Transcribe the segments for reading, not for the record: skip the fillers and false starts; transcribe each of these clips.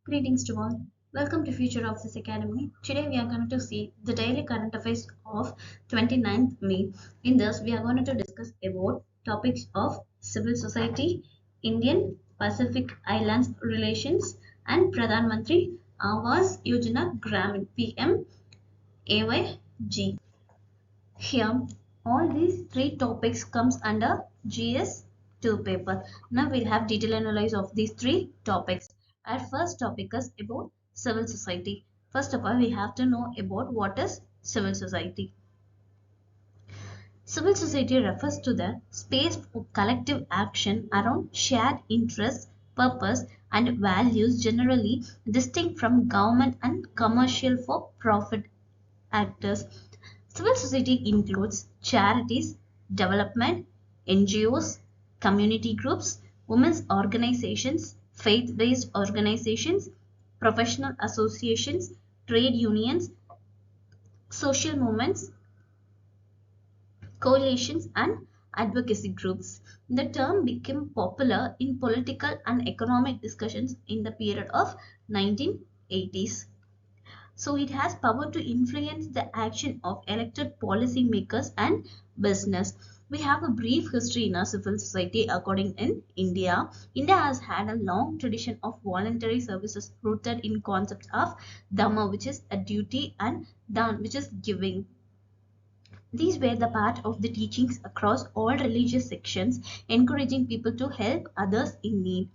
Greetings to all. Welcome to Future of this Academy. Today we are going to see the daily current affairs of 29th May. In this, we are going to discuss about topics of civil society, Indian Pacific Islands relations, and Pradhan Mantri Awas Yojana Gramin PM AYG. Here, all these three topics comes under GS2 paper. Now we'll have detailed analysis of these three topics. Our first topic is about civil society. First of all, we have to know about what is civil society. Civil society refers to the space for collective action around shared interests, purpose, and values generally distinct from government and commercial for profit actors. Civil society includes charities, development, NGOs, community groups, women's organizations, faith-based organizations, professional associations, trade unions, social movements, coalitions, and advocacy groups. The term became popular in political and economic discussions in the period of 1980s. So it has power to influence the action of elected policymakers and business. We have a brief history in our civil society according in India. India has had a long tradition of voluntary services rooted in concepts of dhamma, which is a duty, and dan, which is giving. These were the part of the teachings across all religious sections, encouraging people to help others in need.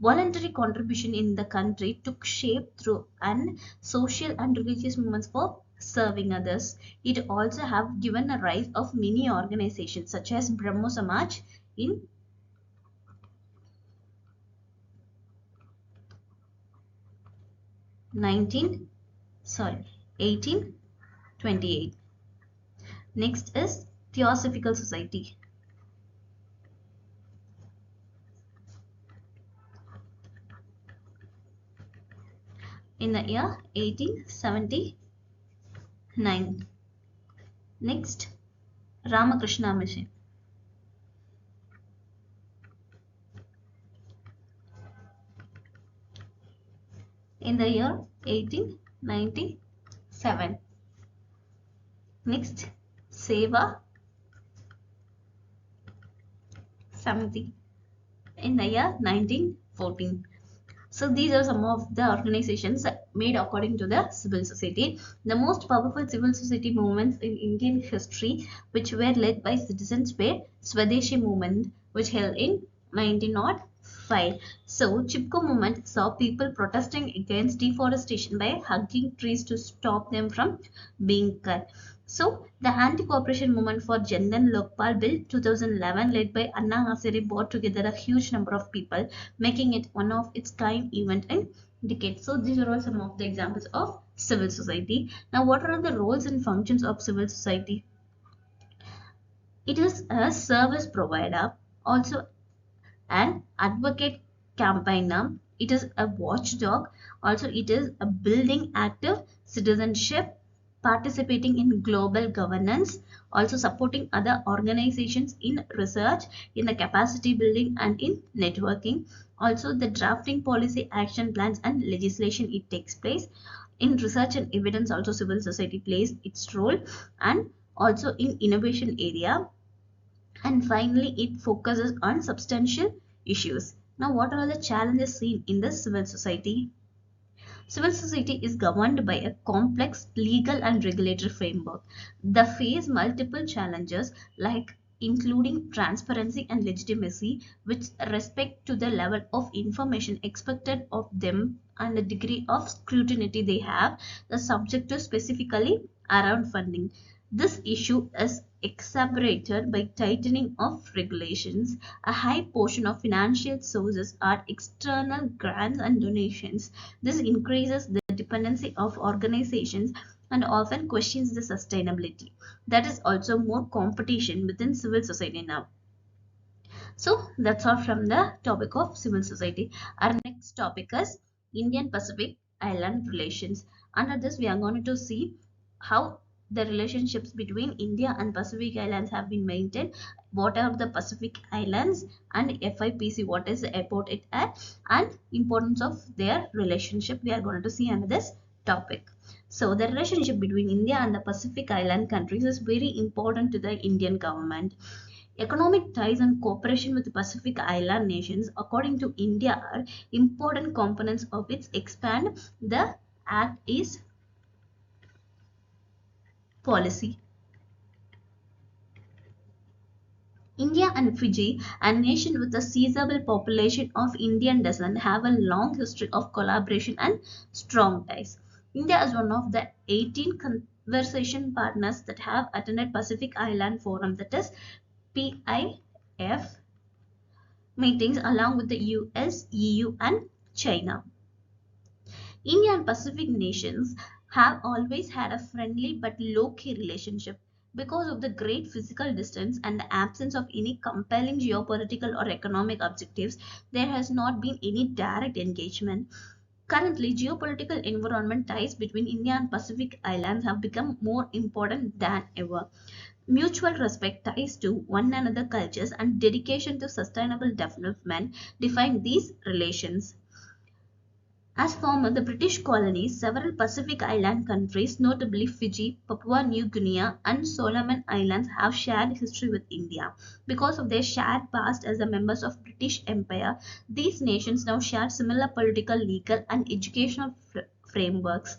Voluntary contribution in the country took shape through and social and religious movements for serving others. It also have given a rise of many organizations such as Brahmo Samaj in 1828. Next is Theosophical Society. In the year 1879. Next, Ramakrishna Mission. In the year 1897. Next, Seva Samiti in the year 1914. So these are some of the organizations made according to the civil society. The most powerful civil society movements in Indian history which were led by citizens were Swadeshi movement, which held in 1905. So Chipko movement saw people protesting against deforestation by hugging trees to stop them from being cut. So the anti-cooperation movement for Jandan Lokpal Bill 2011 led by Anna Hazare brought together a huge number of people, making it one of its kind event in decades. So these are all some of the examples of civil society. Now what are the roles and functions of civil society? It is a service provider, also an advocate campaigner, it is a watchdog, also it is a building active citizenship, participating in global governance, also supporting other organizations in research, in the capacity building and in networking, also the drafting policy action plans and legislation it takes place. In research and evidence also civil society plays its role, and also in innovation area, and finally it focuses on substantial issues. Now what are the challenges seen in the civil society? Civil society is governed by a complex legal and regulatory framework. They face multiple challenges like including transparency and legitimacy, with respect to the level of information expected of them and the degree of scrutiny they have, the subject to specifically around funding. This issue is exacerbated by tightening of regulations. A high portion of financial sources are external grants and donations. This increases the dependency of organizations and often questions the sustainability. That is also more competition within civil society now. So that's all from the topic of civil society. Our next topic is Indian Pacific Island relations. Under this, we are going to see how the relationships between India and Pacific Islands have been maintained. What are the Pacific Islands and FIPC? What is about it and importance of their relationship? We are going to see under this topic. So the relationship between India and the Pacific Island countries is very important to the Indian government. Economic ties and cooperation with the Pacific Island nations, according to India, are important components of its expand. The act is policy. India and Fiji, a nation with a sizable population of Indian descent, have a long history of collaboration and strong ties. India is one of the 18 conversation partners that have attended Pacific Island Forum, that is PIF meetings, along with the US, EU, and China. India and Pacific nations have always had a friendly but low-key relationship. Because of the great physical distance and the absence of any compelling geopolitical or economic objectives, there has not been any direct engagement. Currently, geopolitical environment ties between India and Pacific Islands have become more important than ever. Mutual respect, ties to one another cultures, and dedication to sustainable development define these relations. As former the British colonies, several Pacific Island countries, notably Fiji, Papua New Guinea, and Solomon Islands, have shared history with India. Because of their shared past as the members of British Empire, these nations now share similar political, legal, and educational frameworks.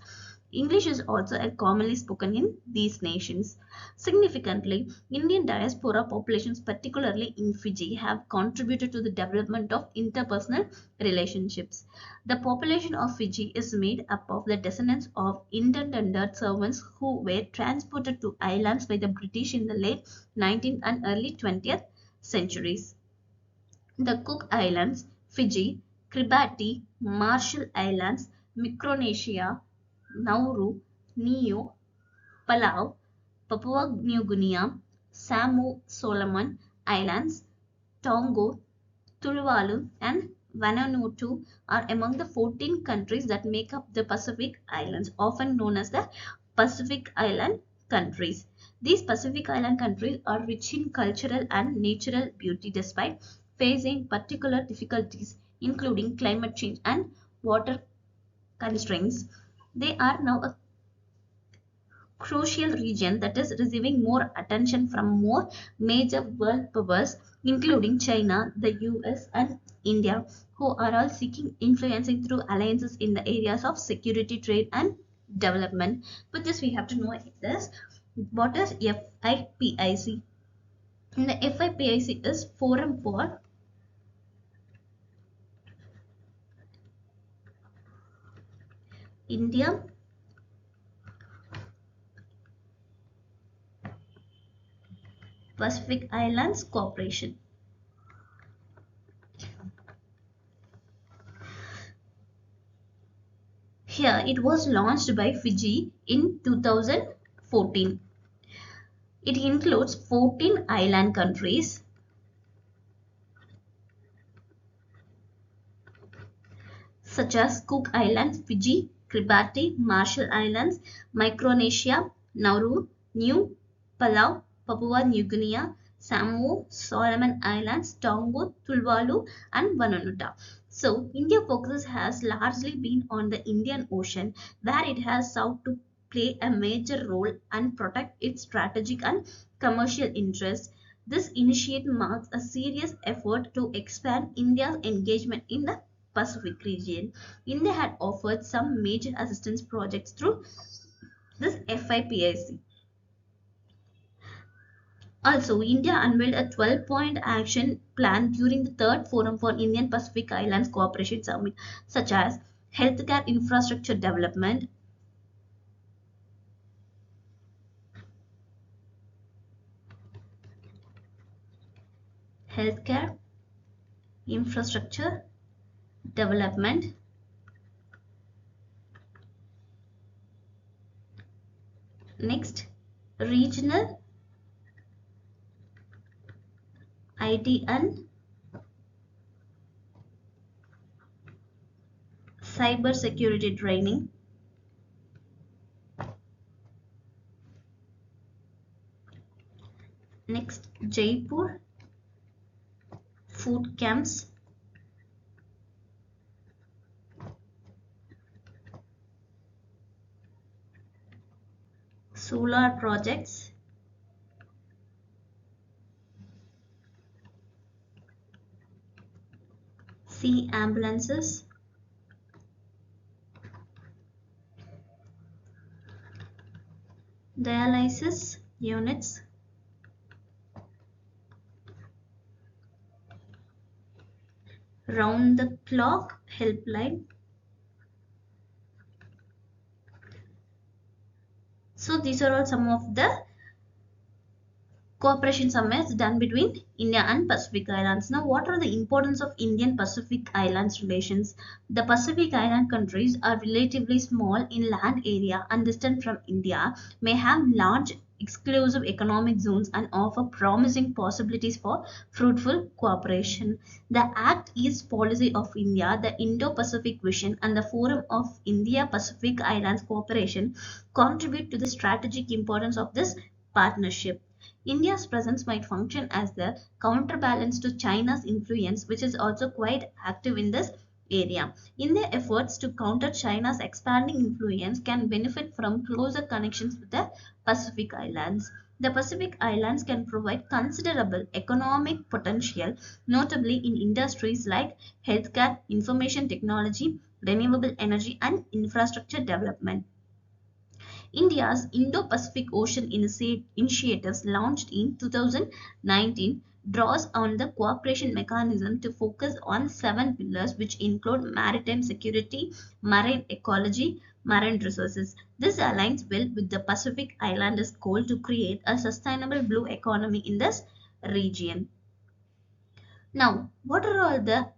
English is also commonly spoken in these nations. Significantly, Indian diaspora populations, particularly in Fiji, have contributed to the development of interpersonal relationships. The population of Fiji is made up of the descendants of indentured servants who were transported to islands by the British in the late 19th and early 20th centuries. The Cook Islands, Fiji, Kiribati, Marshall Islands, Micronesia, Nauru, Niue, Palau, Papua New Guinea, Samoa, Solomon Islands, Tonga, Tuvalu, and Vanuatu are among the 14 countries that make up the Pacific Islands, often known as the Pacific Island countries. These Pacific Island countries are rich in cultural and natural beauty despite facing particular difficulties, including climate change and water constraints. They are now a crucial region that is receiving more attention from more major world powers, including China, the US, and India, who are all seeking influencing through alliances in the areas of security, trade, and development. With this, we have to know this. What is FIPIC? And the FIPIC is Forum for India Pacific Islands Cooperation. Here, it was launched by Fiji in 2014. It includes 14 island countries such as Cook Islands, Fiji, Kiribati, Marshall Islands, Micronesia, Nauru, New Palau, Papua New Guinea, Samoa, Solomon Islands, Tonga, Tuvalu, and Vanuatu. So, India focus has largely been on the Indian Ocean, where it has sought to play a major role and protect its strategic and commercial interests. This initiative marks a serious effort to expand India's engagement in the Pacific region. India had offered some major assistance projects through this FIPIC. Also, India unveiled a 12-point action plan during the third Forum for Indian Pacific Islands Cooperation Summit, such as healthcare infrastructure development, healthcare infrastructure development, next regional IT and cyber security training, Jaipur food camps, solar projects, sea ambulances, dialysis units, round the clock helpline. So these are all some of the cooperation summits done between India and Pacific Islands. Now, what are the importance of Indian Pacific Islands relations? The Pacific Island countries are relatively small in land area and distant from India, may have large exclusive economic zones and offer promising possibilities for fruitful cooperation. The Act East Policy of India, the Indo-Pacific Vision, and the Forum of India-Pacific Islands Cooperation contribute to the strategic importance of this partnership. India's presence might function as the counterbalance to China's influence, which is also quite active in this area. In their efforts to counter China's expanding influence, can benefit from closer connections with the Pacific Islands. The Pacific Islands can provide considerable economic potential, notably in industries like healthcare, information technology, renewable energy, and infrastructure development. India's Indo-Pacific Ocean initiatives launched in 2019 draws on the cooperation mechanism to focus on 7 pillars which include maritime security, marine ecology, marine resources. This aligns well with the Pacific Islanders' goal to create a sustainable blue economy in this region. Now, what are all the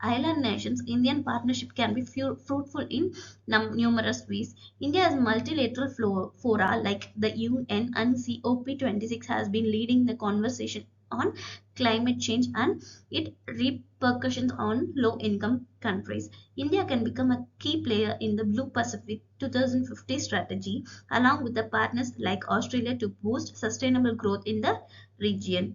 island nations? Indian partnership can be fruitful in numerous ways. India has multilateral fora like the UN and COP26 has been leading the conversation on climate change and its repercussions on low-income countries. India can become a key player in the Blue Pacific 2050 strategy along with the partners like Australia to boost sustainable growth in the region.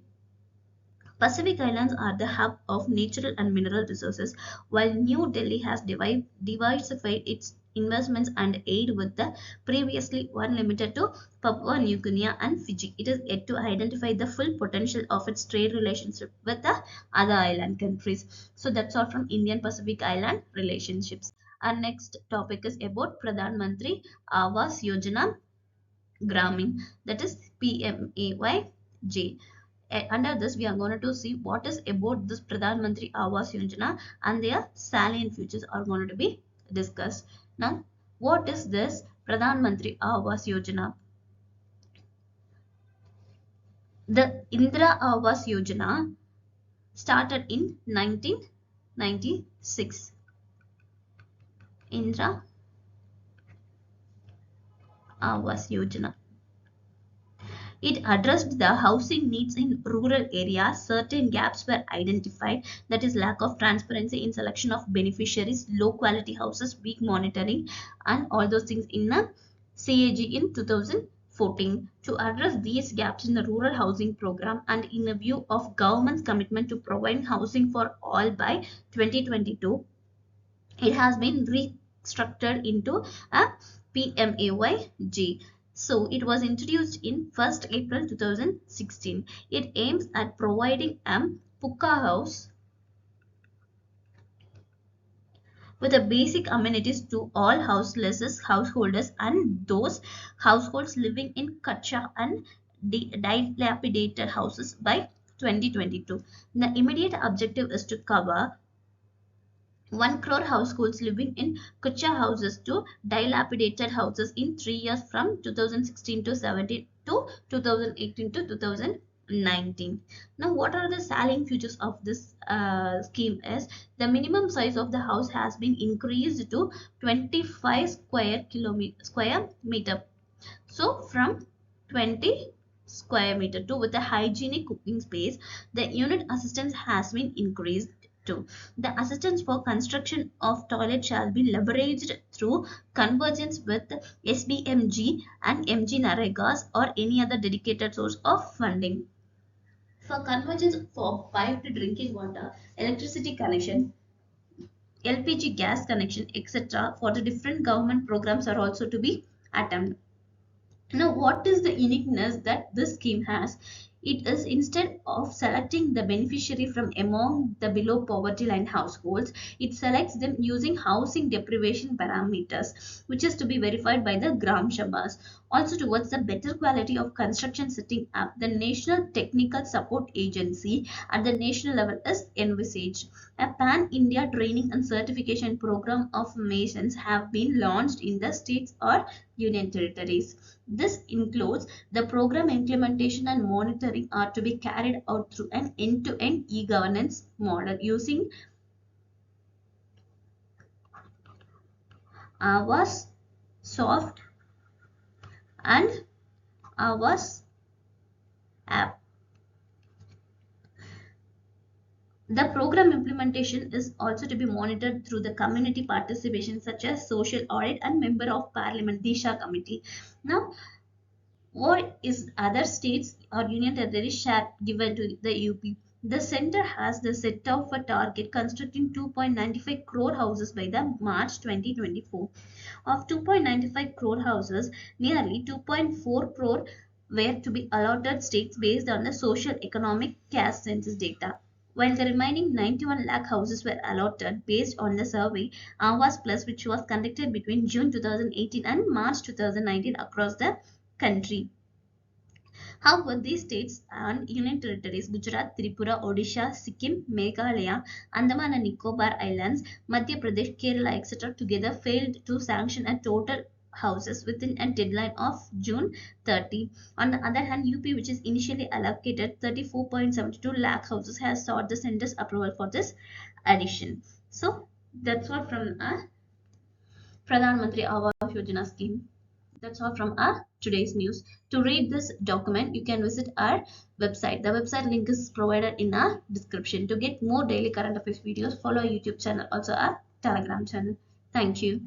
Pacific Islands are the hub of natural and mineral resources, while New Delhi has diversified its investments and aid with the previously one limited to Papua New Guinea and Fiji. It is yet to identify the full potential of its trade relationship with the other island countries. So that's all from Indian Pacific Island relationships. Our next topic is about Pradhan Mantri Awas Yojana Gramin, that is PMAYJ. Under this, we are going to see what is about this Pradhan Mantri Awas Yojana and their salient features are going to be discussed. Now, what is this Pradhan Mantri Awas Yojana? The Indira Awas Yojana started in 1996. Indira Awas Yojana. It addressed the housing needs in rural areas. Certain gaps were identified, that is lack of transparency in selection of beneficiaries, low quality houses, weak monitoring, and all those things in a CAG in 2014. To address these gaps in the rural housing program and in a view of government's commitment to provide housing for all by 2022, it has been restructured into a PMAYG. So it was introduced in 1st April 2016. It aims at providing a pucca house with the basic amenities to all householders and those households living in kacha and dilapidated houses by 2022. The immediate objective is to cover 1 crore households living in kucha houses to dilapidated houses in 3 years from 2016 to 17 to 2018 to 2019. Now, what are the salient features of this scheme is the minimum size of the house has been increased to 25 square meter. So, from 20 square meter to with a hygienic cooking space, the unit assistance has been increased too. The assistance for construction of toilet shall be leveraged through convergence with SBMG and MG Naregas or any other dedicated source of funding. For convergence for piped drinking water, electricity connection, LPG gas connection, etc., for the different government programs are also to be attempted. Now, what is the uniqueness that this scheme has? It is, instead of selecting the beneficiary from among the below poverty line households, it selects them using housing deprivation parameters, which is to be verified by the Gram Sabhas. Also, towards the better quality of construction, setting up the National Technical Support Agency at the national level is envisaged. A pan-India training and certification program of masons have been launched in the states or union territories. This includes the program implementation and monitoring are to be carried out through an end-to-end e-governance model using Awas Soft and Awas app. The program implementation is also to be monitored through the community participation such as social audit and member of parliament Disha committee. Now, what is other states or union territories share given to the UP? The center has the set of a target constructing 2.95 crore houses by the March 2024. Of 2.95 crore houses, nearly 2.4 crore were to be allotted states based on the social economic caste census data, while the remaining 91 lakh houses were allotted based on the survey Awas Plus, which was conducted between June 2018 and March 2019 across the country. However, these states and union territories Gujarat, Tripura, Odisha, Sikkim, Meghalaya, Andaman and Nicobar Islands, Madhya Pradesh, Kerala, etc. together failed to sanction a total houses within a deadline of June 30. On the other hand, UP, which is initially allocated 34.72 lakh houses, has sought the center's approval for this addition. So that's what from our Pradhan Mantri Awas Yojana scheme. That's all from our today's news. To read this document, you can visit our website. The website link is provided in our description. To get more daily current affairs videos, follow our YouTube channel, also our Telegram channel. Thank you.